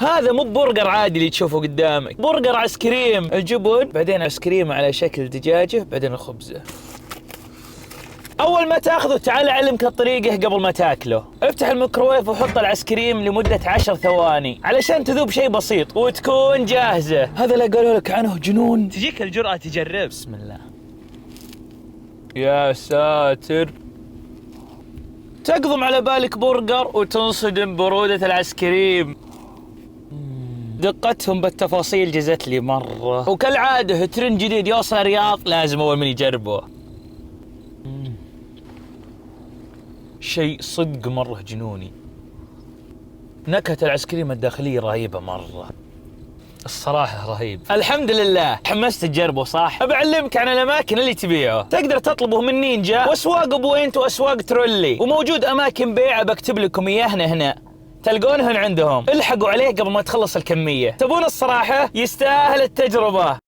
هذا مو برجر عادي اللي تشوفه قدامك، برجر عايس كريم، الجبن بعدين عايس كريم على شكل دجاجة بعدين الخبزة. اول ما تاخذه تعال اعلمك الطريقة قبل ما تاكله. افتح الميكروويف وحط الايس كريم لمدة 10 ثواني علشان تذوب شيء بسيط وتكون جاهزة. هذا اللي قالوا لك عنه جنون. تجيك الجرأة تجرب. بسم الله. يا ساتر. تقضم على بالك برجر وتنصدم برودة الايس كريم. دقتهم بالتفاصيل جزت لي مرة، وكالعادة ترند جديد يوصل الرياض لازم أول من يجربه. شيء صدق مرة جنوني. نكهة الايس كريم الداخلية رهيبة مرة، الصراحة رهيب. الحمد لله حمست تجربه صح؟ بعلمك عن الأماكن اللي تبيعه. تقدر تطلبه من نينجا وأسواق بوينت وأسواق ترولي، وموجود أماكن بيعه بكتب لكم إياهن هنا تلقونهن عندهم. الحقوا عليه قبل ما تخلص الكمية. تبون الصراحة يستاهل التجربة.